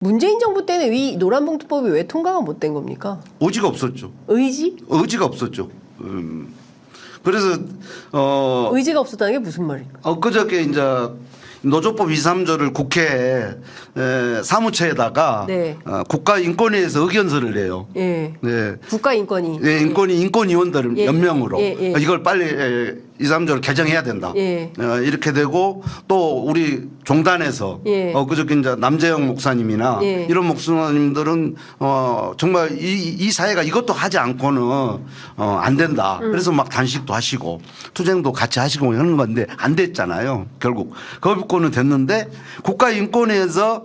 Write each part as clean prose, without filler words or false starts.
문재인 정부 때는 이 노란봉투법이 왜 통과가 못 된 겁니까? 의지가 없었죠. 의지? 의지가 없었죠. 그래서 의지가 없었다는 게 무슨 말입니까? 그저께 이제 노조법 2, 3조를 국회 사무처에다가 네. 국가인권위에서 의견서를 내요. 예. 네. 국가인권위. 네, 인권위원들 예. 연명으로 예. 이걸 빨리 2, 3조를 개정해야 된다. 예. 이렇게 되고 또 우리 종단에서 예. 그저께 이제 남재영 목사님이나 예. 이런 목사님들은 정말 이 사회가 이것도 하지 않고는 안 된다. 그래서 막 단식도 하시고 투쟁도 같이 하시고 하는 건데 안 됐잖아요. 결국 거부권은 됐는데 국가인권위에서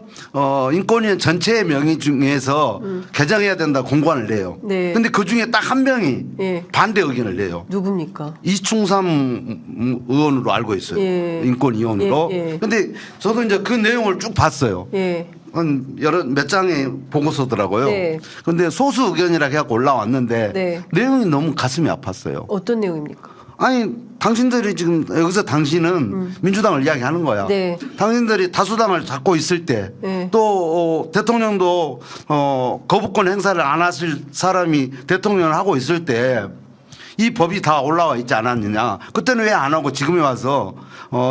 인권위원 전체의 명의 중에서 개정해야 된다 공관을 내요. 네. 근데 그 중에 딱 한 명이 예. 반대 의견을 내요. 누굽니까? 이충삼 의원으로 알고 있어요. 예. 인권위원으로. 예. 근데 저도 이제 그 내용을 쭉 봤어요. 예. 한 몇 장의 보고서더라고요. 네. 근데 소수 의견이라 해갖고 올라왔는데 네. 내용이 너무 가슴이 아팠어요. 어떤 내용입니까? 아니 당신들이 지금 여기서 당신은 민주당을 이야기하는 거야. 네. 당신들이 다수당을 잡고 있을 때 네. 또 대통령도 거부권 행사를 안 하실 사람이 대통령을 하고 있을 때 이 법이 다 올라와 있지 않았느냐. 그때는 왜 안 하고 지금에 와서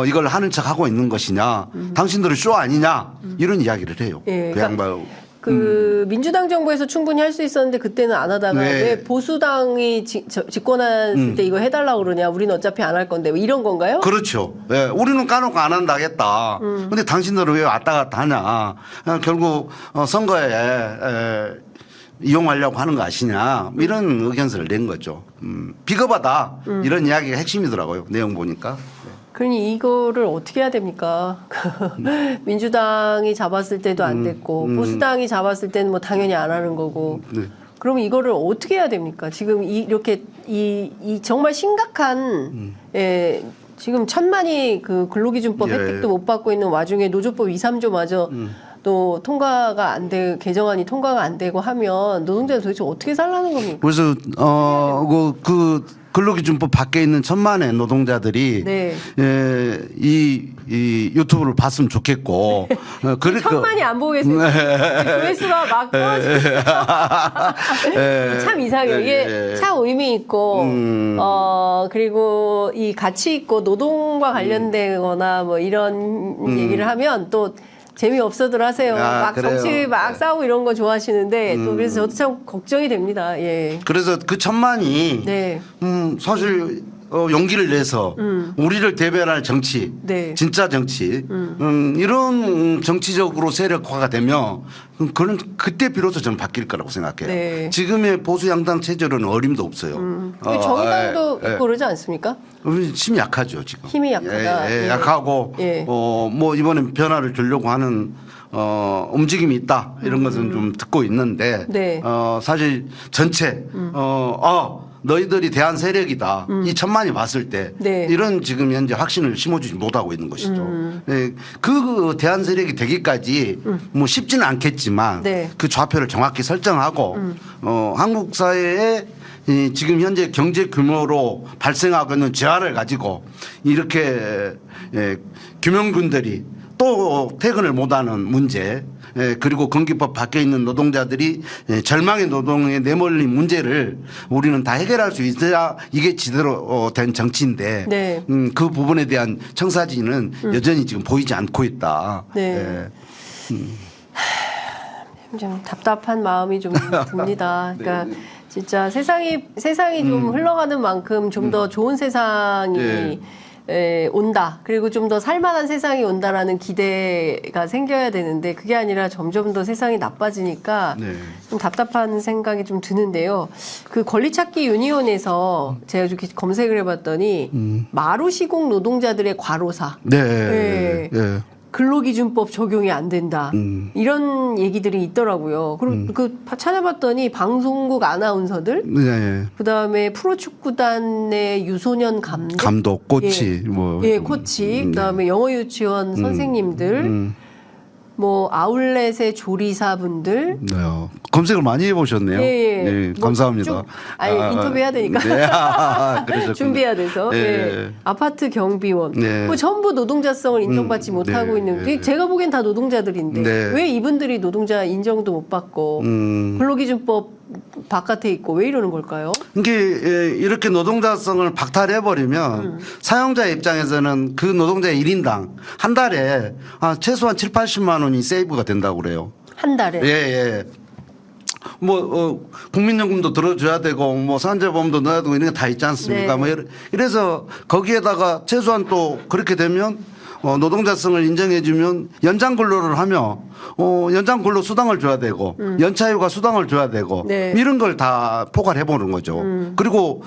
이걸 하는 척 하고 있는 것이냐. 당신들은 쇼 아니냐. 이런 이야기를 해요. 예, 그 양반. 민주당 정부에서 충분히 할 수 있었는데 그때는 안 하다가 네. 왜 보수당이 집권했을 때 이거 해달라고 그러냐. 우리는 어차피 안 할 건데 뭐 이런 건가요? 그렇죠. 예, 우리는 까놓고 안 한다 하겠다. 근데 당신들은 왜 왔다 갔다 하냐. 결국 선거에 이용하려고 하는 거 아시냐. 이런 의견서를 낸 거죠. 비겁하다. 이런 이야기가 핵심이더라고요. 내용 보니까. 그러니 이거를 어떻게 해야 됩니까? 민주당이 잡았을 때도 안 됐고 보수당이 잡았을 때는 뭐 당연히 안 하는 거고. 네. 그럼 이거를 어떻게 해야 됩니까? 지금 이렇게 이 정말 심각한 지금 천만이 그 근로기준법 예. 혜택도 못 받고 있는 와중에 노조법 2, 3조마저 또 통과가 안 돼, 개정안이 통과가 안 되고 하면 노동자는 도대체 어떻게 살라는 겁니까? 그래서 그 근로기준법 밖에 있는 천만의 노동자들이 네. 이 유튜브를 봤으면 좋겠고 그러니까 천만이 안 보고 계세요. 조회수가 막 떨어지고 참 이상해요. 이게 참 의미 있고 그리고 이 가치 있고 노동과 관련되거나 뭐 이런 얘기를 하면 또 재미없어들 하세요. 막 그래요. 정치 막 싸우고 이런 거 좋아하시는데 또 그래서 저도 참 걱정이 됩니다. 예. 그래서 그 천만이 네. 사실 용기를 내서 우리를 대변할 정치, 네. 진짜 정치, 이런 정치적으로 세력화가 되면 그는 그때 비로소 저는 바뀔 거라고 생각해요. 네. 지금의 보수 양당 체제로는 어림도 없어요. 정의당도 있고 그러지 않습니까? 힘이 약하죠 지금. 힘이 약하다. 예. 약하고 예. 뭐 이번에 변화를 주려고 하는 움직임이 있다 이런 것은 좀 듣고 있는데 네. 사실 전체 너희들이 대한 세력이다 이 천만이 봤을 때 네. 이런 지금 현재 확신을 심어주지 못하고 있는 것이죠. 네. 그 대한 세력이 되기까지 뭐 쉽지는 않겠지만 네. 그 좌표를 정확히 설정하고 한국 사회에 이 지금 현재 경제 규모로 발생하고 있는 재화를 가지고 이렇게 규명군들이 또 퇴근을 못하는 문제 그리고 건기법 밖에 있는 노동자들이 절망의 노동에 내몰린 문제를 우리는 다 해결할 수 있어야 이게 제대로 된 정치인데 네. 그 부분에 대한 청사진은 여전히 지금 보이지 않고 있다. 네. 좀 답답한 마음이 좀 듭니다. 그러니까 진짜 세상이 좀 흘러가는 만큼 좀 더 좋은 세상이 온다. 그리고 좀 더 살만한 세상이 온다라는 기대가 생겨야 되는데 그게 아니라 점점 더 세상이 나빠지니까 네. 좀 답답한 생각이 좀 드는데요. 그 권리찾기 유니온에서 제가 이렇게 검색을 해봤더니 마루시공 노동자들의 과로사. 네. 네. 근로기준법 적용이 안 된다. 이런 얘기들이 있더라고요. 그리고 그 찾아봤더니 방송국 아나운서들, 네. 그다음에 프로축구단의 유소년 감독, 코치, 코치, 그다음에 영어 유치원 선생님들, 뭐 아울렛의 조리사분들. 네. 검색을 많이 해보셨네요. 예. 네, 뭐 감사합니다. 쭉, 인터뷰해야 되니까. 네. 그러셨군요. 준비해야 돼서. 네. 예. 아파트 경비원. 네. 뭐 전부 노동자성을 인정받지 못하고 네. 있는. 네. 제가 보기엔 다 노동자들인데 네. 왜 이분들이 노동자 인정도 못 받고 근로기준법 바깥에 있고 왜 이러는 걸까요? 이게 이렇게 노동자성을 박탈해버리면 사용자 입장에서는 그 노동자의 1인당 한 달에 최소한 7, 80만 원이 세이브가 된다고 그래요. 한 달에. 예, 예. 뭐, 국민연금도 들어줘야 되고, 뭐, 산재보험도 넣어야 되고, 이런 게 다 있지 않습니까? 네. 뭐, 이래서 거기에다가 최소한 또 그렇게 되면 노동자성을 인정해주면 연장 근로를 하며 연장 근로 수당을 줘야 되고 연차휴가 수당을 줘야 되고 네. 이런 걸 다 포괄해 보는 거죠. 그리고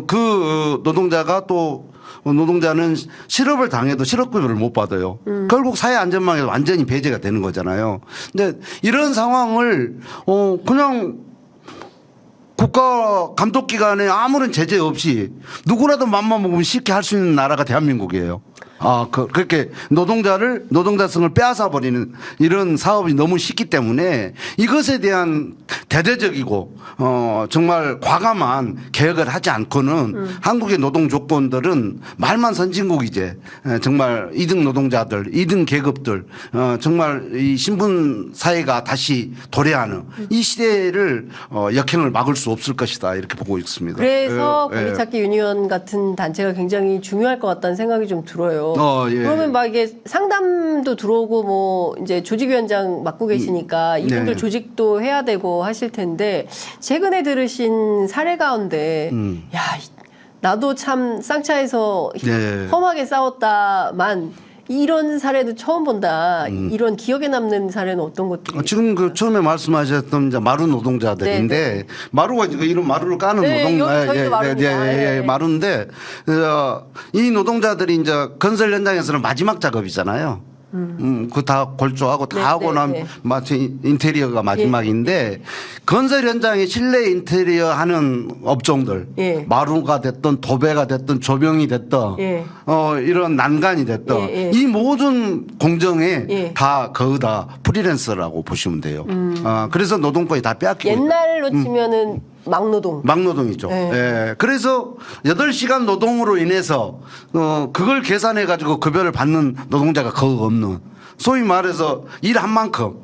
그 노동자가 또 노동자는 실업을 당해도 실업급여를 못 받아요. 결국 사회 안전망에 완전히 배제가 되는 거잖아요. 근데 이런 상황을 그냥 국가 감독기관에 아무런 제재 없이 누구라도 맘만 먹으면 쉽게 할 수 있는 나라가 대한민국이에요. 그렇게 노동자성을 빼앗아 버리는 이런 사업이 너무 쉽기 때문에 이것에 대한 대대적이고 정말 과감한 개혁을 하지 않고는 한국의 노동 조건들은 말만 선진국이제 정말 2등 노동자들, 2등 계급들 정말 이 신분 사회가 다시 도래하는 이 시대를 역행을 막을 수 없을 것이다 이렇게 보고 있습니다. 그래서 권리찾기 유니언 같은 단체가 굉장히 중요할 것 같다는 생각이 좀 들어요. 예. 그러면 막 이게 상담도 들어오고 뭐 이제 조직위원장 맡고 계시니까 이분들 네. 조직도 해야 되고 하실 텐데 최근에 들으신 사례 가운데 야 나도 참 쌍차에서 네. 험하게 싸웠다만 이런 사례도 처음 본다. 이런 기억에 남는 사례는 어떤 것들이? 지금 그 처음에 말씀하셨던 이제 마루 노동자들인데 네. 마루가 이런 마루를 까는 네, 노동 여기 저희도 마루입니다. 예. 마루인데 이 노동자들이 이제 건설 현장에서는 마지막 작업이잖아요. 그 다 골조하고 다 네, 하고 네, 나면 네. 마치 인테리어가 마지막인데 건설 현장에 실내 인테리어 하는 업종들 예. 마루가 됐든 도배가 됐든 조명이 됐든 예. 이런 난간이 됐든 예, 예. 이 모든 공정에 예. 다 거의 다 프리랜서라고 보시면 돼요. 그래서 노동권이 다 빼앗기고 있다. 옛날로 치면은 막노동. 막노동이죠. 네. 예. 그래서 8시간 노동으로 인해서 그걸 계산해 가지고 급여를 받는 노동자가 거의 없는 소위 말해서 일한 만큼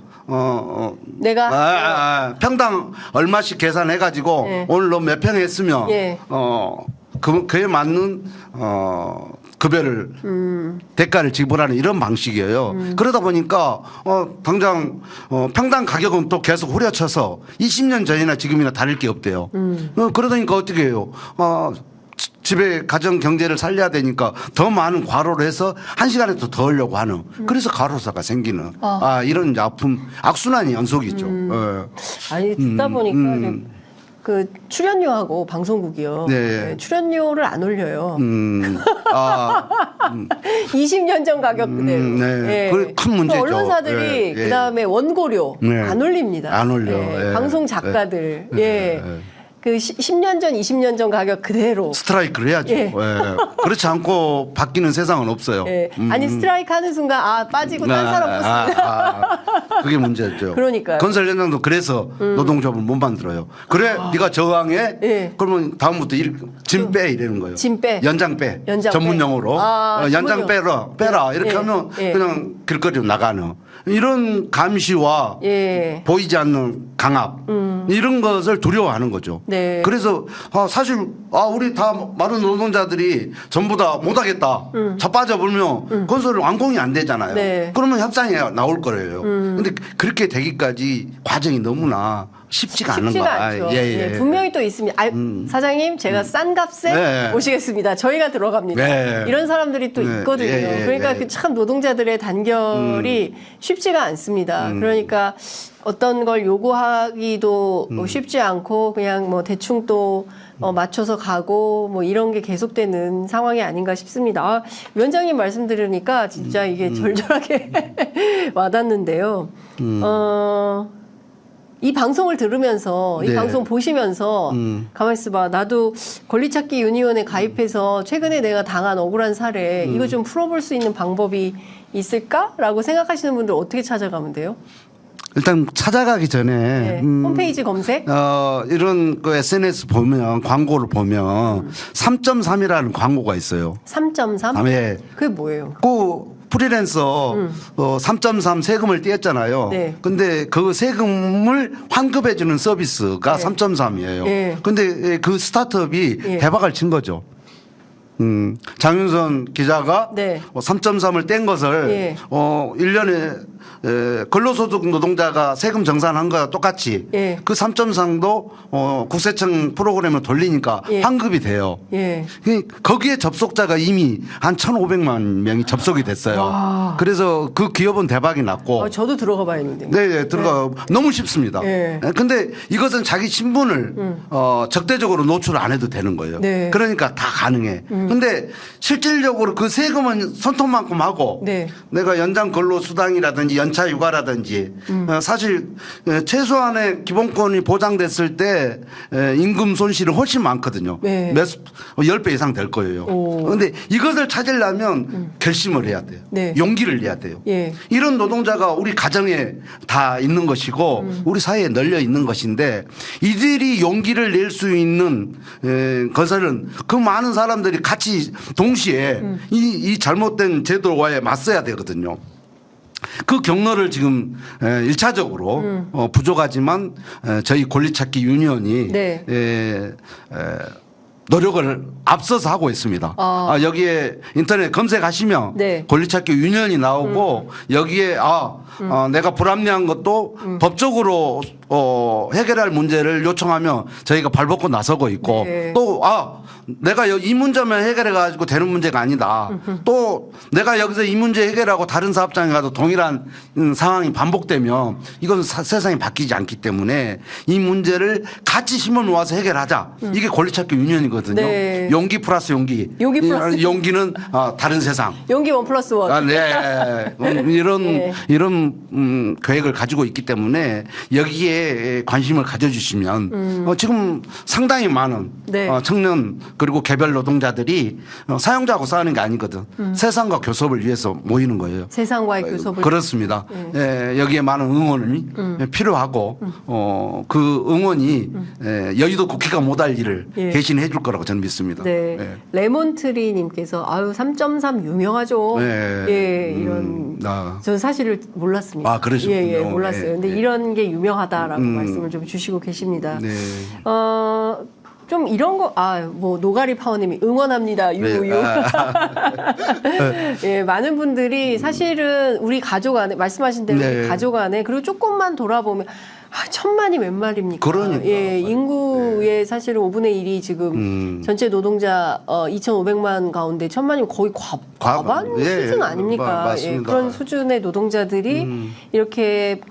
내가 평당 얼마씩 계산해 가지고 예. 오늘 너 몇 평 했으면 예. 그에 맞는 급여를 대가를 지불하는 이런 방식이에요. 그러다 보니까 당장 평당 가격은 또 계속 후려쳐서 20년 전이나 지금이나 다를 게 없대요. 그러다니까 어떻게 해요? 집에 가정 경제를 살려야 되니까 더 많은 과로를 해서 한 시간에 더 하려고 하는 그래서 과로사가 생기는 이런 이제 악순환이 연속이죠. 아니 듣다 보니까 그 출연료하고 방송국이요. 네. 출연료를 안 올려요. 20년 전 가격 그대로. 네. 그게 큰 문제죠. 언론사들이 예, 예. 그다음에 원고료 네. 안 올립니다. 안 올려. 예. 예. 방송 작가들. 예. 예. 그 10년 전, 20년 전 가격 그대로. 스트라이크를 해야죠. 예. 예. 그렇지 않고 바뀌는 세상은 없어요. 예. 아니 스트라이크 하는 순간 빠지고 딴 사람 뽑습니다. 그게 문제죠. 그러니까요. 건설 현장도 그래서 노동조합을 못 만들어요. 그래, 네가 저항해. 예. 그러면 다음부터 짐 빼 이러는 거예요. 짐 빼. 연장 빼. 연장 전문 빼. 용어로 연장 빼라. 이렇게 예. 하면 예. 그냥 길거리로 나가는 이런 감시와 예. 보이지 않는 강압 이런 것을 두려워하는 거죠. 네. 그래서 사실 우리 다 많은 노동자들이 전부 다 못하겠다. 자빠져 버리면 건설 완공이 안 되잖아요. 네. 그러면 협상이 나올 거예요. 근데 그렇게 되기까지 과정이 너무나 쉽지가 않은 쉽지가 거야. 않죠. 예. 분명히 또 있습니다. 사장님, 제가 싼 값에 네. 모시겠습니다. 저희가 들어갑니다. 네. 이런 사람들이 또 네. 있거든요. 예. 그러니까 그 참 노동자들의 단결이 쉽지가 않습니다. 그러니까 어떤 걸 요구하기도 쉽지 않고 그냥 뭐 대충 또 맞춰서 가고 뭐 이런 게 계속되는 상황이 아닌가 싶습니다. 위원장님 말씀 들으니까 진짜 이게 절절하게 와닿는데요. 이 방송을 들으면서 이 네. 방송 보시면서 가만히 있어봐. 나도 권리찾기 유니온에 가입해서 최근에 내가 당한 억울한 사례 이거 좀 풀어볼 수 있는 방법이 있을까라고 생각하시는 분들 어떻게 찾아가면 돼요? 일단 찾아가기 전에 네. 홈페이지 검색? 이런 그 SNS 보면 광고를 보면 3.3이라는 광고가 있어요. 3.3? 네. 그게 뭐예요? 그 프리랜서 3.3 세금을 떼었잖아요. 네. 근데 그 세금을 환급해 주는 서비스가 네. 3.3이에요. 네. 근데 그 스타트업이 네. 대박을 친 거죠. 장윤선 기자가 네. 3.3을 뗀 것을 예. 1년에 근로소득 노동자가 세금 정산한 거와 똑같이 예. 그 3.3도 국세청 프로그램을 돌리니까 예. 환급이 돼요. 예. 거기에 접속자가 이미 한 1,500만 명이 접속이 됐어요. 와. 그래서 그 기업은 대박이 났고 저도 들어가 봐야겠는데. 네, 들어가 너무 쉽습니다. 네. 근데 이것은 자기 신분을 적대적으로 노출 안 해도 되는 거예요. 네. 그러니까 다 가능해. 근데 실질적으로 그 세금은 손톱만큼 하고 네. 내가 연장 근로수당이라든지 연차 휴가라든지 사실 최소한의 기본권이 보장됐을 때 임금 손실은 훨씬 많거든요. 네. 10배 이상 될 거예요. 그런데 이것을 찾으려면 결심을 해야 돼요. 네. 용기를 내야 돼요. 예. 이런 노동자가 우리 가정에 다 있는 것이고 우리 사회에 널려 있는 것인데 이들이 용기를 낼 수 있는 것은 그 많은 사람들이 같이 동시에 이 잘못된 제도와에 맞서야 되거든요. 그 경로를 지금 1차적으로 부족하지만 저희 권리찾기 유니언이 네. 노력을 앞서서 하고 있습니다. 여기에 인터넷 검색하시면 네. 권리찾기 유니언이 나오고 여기에 내가 불합리한 것도 법적으로 해결할 문제를 요청하면 저희가 발벗고 나서고 있고 네. 또 내가 이 문제만 해결해 가지고 되는 문제가 아니다. 또 내가 여기서 이 문제 해결하고 다른 사업장에 가도 동일한 상황이 반복되면 이건 세상이 바뀌지 않기 때문에 이 문제를 같이 힘을 모아서 해결하자. 이게 권리찾기 유니언이거든요. 네. 용기 플러스 용기. 용기 플러스 용기는 다른 세상. 용기 1+1. 네. 이런 계획을 가지고 있기 때문에 여기에 관심을 가져주시면 지금 상당히 많은 네. 청년 그리고 개별 노동자들이 사용자하고 싸우는 게 아니거든. 세상과 교섭을 위해서 모이는 거예요. 세상과의 교섭을. 그렇습니다. 여기에 많은 응원이 필요하고 그 응원이 여의도 국회가 못할 일을 예. 대신해 줄 거라고 저는 믿습니다. 네. 네. 레몬트리님께서 3.3 유명하죠. 네. 예, 이런. 저는 사실을 몰랐습니다. 그러셨군요. 예, 몰랐어요. 근데 네. 이런 게 유명하다라고 말씀을 좀 주시고 계십니다. 네. 좀 이런 거, 노가리 파워님이 응원합니다. 유유. 예, 많은 분들이 사실은 우리 가족 안에, 말씀하신 대로 네. 우리 가족 안에, 그리고 조금만 돌아보면, 1,000만이 몇 말입니까? 그러니까. 예, 인구의 사실은 5분의 1이 지금 전체 노동자 2,500만 가운데 1,000만이면 거의 과반 수준 아닙니까? 맞습니다. 예, 그런 수준의 노동자들이 이렇게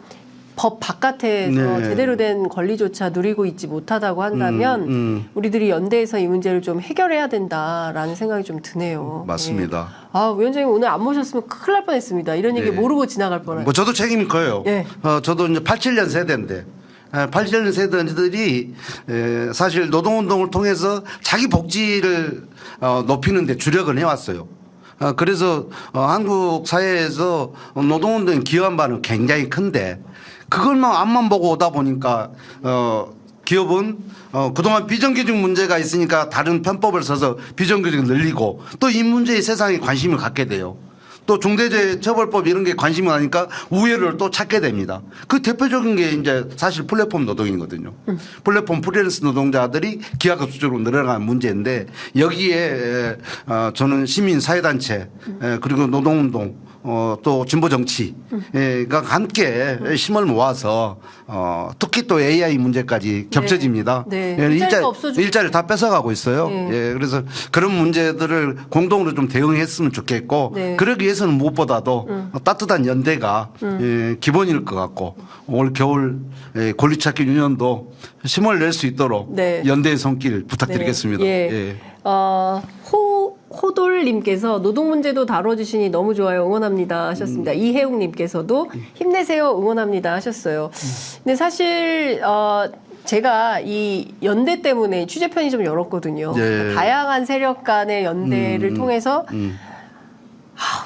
법 바깥에서 네. 제대로 된 권리조차 누리고 있지 못하다고 한다면 우리들이 연대해서 이 문제를 좀 해결해야 된다라는 생각이 좀 드네요. 맞습니다. 예. 위원장님 오늘 안 모셨으면 큰일 날 뻔했습니다. 이런 얘기 모르고 지나갈 뻔했어요. 저도 책임이 커요. 예. 저도 이제 87년 세대인데 87년 세대들이 사실 노동운동을 통해서 자기 복지를 높이는 데 주력을 해왔어요. 그래서 한국 사회에서 노동운동에 기여한 바는 굉장히 큰데 그걸만 앞만 보고 오다 보니까 기업은 그동안 비정규직 문제가 있으니까 다른 편법을 써서 비정규직을 늘리고 또 이 문제에 세상에 관심을 갖게 돼요. 또 중대재해처벌법 이런 게 관심이 가니까 우회를 또 찾게 됩니다. 그 대표적인 게 이제 사실 플랫폼 노동이거든요. 플랫폼 프리랜서 노동자들이 기하급수적으로 늘어나는 문제인데 여기에 저는 시민 사회단체 그리고 노동운동 또 진보 정치가 함께 힘을 모아서 특히 또 AI 문제까지 겹쳐집니다. 네. 일자리를 다 뺏어가고 있어요. 네. 예, 그래서 그런 문제들을 공동으로 좀 대응했으면 좋겠고 네. 그러기 위해서는 무엇보다도 따뜻한 연대가 기본일 것 같고 올 겨울 권리찾기 유년도 힘을 낼 수 있도록 네. 연대의 손길 부탁드리겠습니다. 네. 예. 호돌님께서 노동 문제도 다뤄주시니 너무 좋아요. 응원합니다 하셨습니다. 이혜웅님께서도 힘내세요. 응원합니다 하셨어요. 근데 사실 제가 이 연대 때문에 취재 편의점 열었거든요. 예. 다양한 세력 간의 연대를 통해서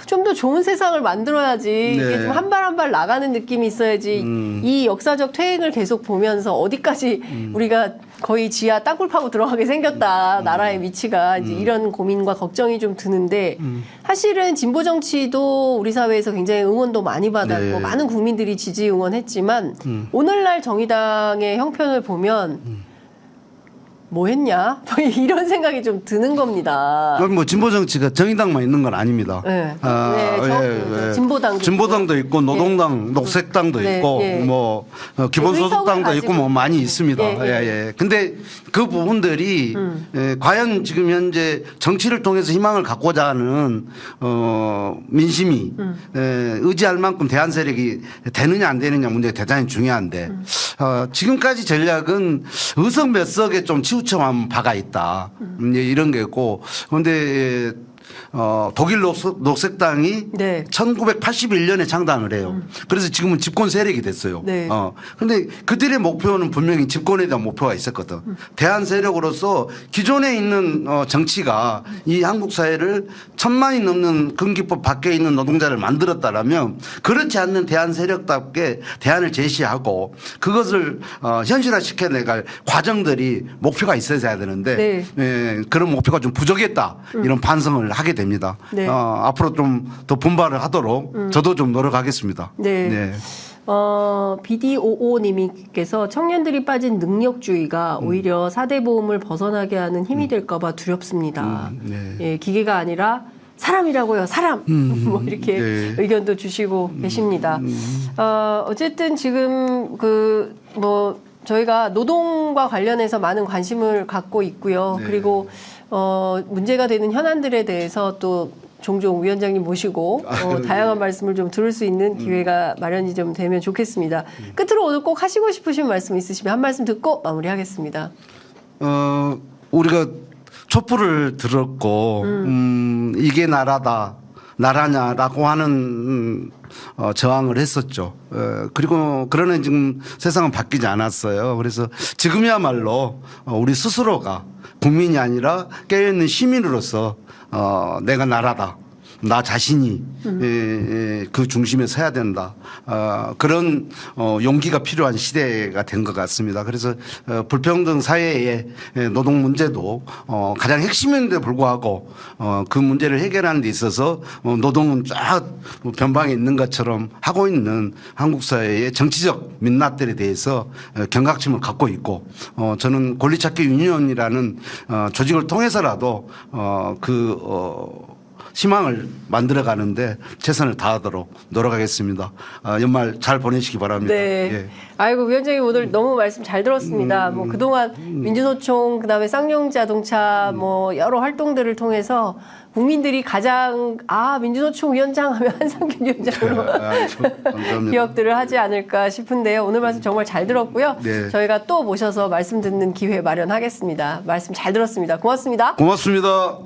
좀 더 좋은 세상을 만들어야지 이게 네. 좀 한 발 한 발 나가는 느낌이 있어야지 이 역사적 퇴행을 계속 보면서 어디까지 우리가 거의 지하 땅굴 파고 들어가게 생겼다 나라의 위치가 이제 이런 고민과 걱정이 좀 드는데 사실은 진보 정치도 우리 사회에서 굉장히 응원도 많이 받았고 네. 많은 국민들이 지지 응원했지만 오늘날 정의당의 형편을 보면 뭐 했냐? 이런 생각이 좀 드는 겁니다. 뭐 진보 정치가 정의당만 있는 건 아닙니다. 네. 진보당도 진보당도 있고 노동당, 녹색당도 네, 있고 예. 뭐 기본소득당도 있고 뭐 많이 있습니다. 예, 예. 예. 근데 그 부분들이 과연 지금 현재 정치를 통해서 희망을 갖고자 하는 민심이 의지할 만큼 대안 세력이 되느냐 안 되느냐 문제가 대단히 중요한데 지금까지 전략은 의석 몇 석에 좀 치우쳐만 바가 있다. 이런 게 있고 그런데 독일 녹색당이 네. 1981년에 창당을 해요. 그래서 지금은 집권 세력이 됐어요. 네. 근데 그들의 목표는 분명히 집권에 대한 목표가 있었거든. 대한 세력으로서 기존에 있는 정치가 이 한국 사회를 1,000만이 넘는 근기법 밖에 있는 노동자를 만들었다라면 그렇지 않는 대한 세력답게 대안을 제시하고 그것을 현실화 시켜내갈 과정들이 목표가 있어야 되는데 네. 예, 그런 목표가 좀 부족했다. 이런 반성을 하게 됩니다. 네. 앞으로 좀 더 분발을 하도록 저도 좀 노력하겠습니다. 네. BD55님께서 청년들이 빠진 능력주의가 오히려 4대 보험을 벗어나게 하는 힘이 될까봐 두렵습니다. 네. 예, 기계가 아니라 사람이라고요, 사람. 뭐 이렇게 네. 의견도 주시고 계십니다. 어쨌든 지금 저희가 노동과 관련해서 많은 관심을 갖고 있고요. 네. 그리고 문제가 되는 현안들에 대해서 또 종종 위원장님 모시고 다양한 말씀을 좀 들을 수 있는 기회가 마련이 좀 되면 좋겠습니다. 끝으로 오늘 꼭 하시고 싶으신 말씀 있으시면 한 말씀 듣고 마무리하겠습니다. 우리가 촛불을 들었고 이게 나라냐라고 하는 저항을 했었죠. 그리고 그러나 지금 세상은 바뀌지 않았어요. 그래서 지금이야말로 우리 스스로가 국민이 아니라 깨어있는 시민으로서 내가 나라다. 나 자신이 그 중심에 서야 된다. 그런 용기가 필요한 시대가 된 것 같습니다. 그래서 불평등 사회의 노동 문제도 가장 핵심인데 불구하고 그 문제를 해결하는 데 있어서 노동은 쫙 변방에 있는 것처럼 하고 있는 한국 사회의 정치적 민낯들에 대해서 경각심을 갖고 있고 저는 권리찾기 유니온이라는 조직을 통해서라도 희망을 만들어 가는데 최선을 다하도록 노력하겠습니다. 연말 잘 보내시기 바랍니다. 네. 예. 아이고 위원장님 오늘 너무 말씀 잘 들었습니다. 뭐 그동안 민주노총 그다음에 쌍용자동차 뭐 여러 활동들을 통해서 국민들이 가장 민주노총 위원장 하면 한상균 위원장으로 감사합니다. 기억들을 하지 않을까 싶은데요. 오늘 말씀 정말 잘 들었고요. 네. 저희가 또 모셔서 말씀 듣는 기회 마련하겠습니다. 말씀 잘 들었습니다. 고맙습니다. 고맙습니다.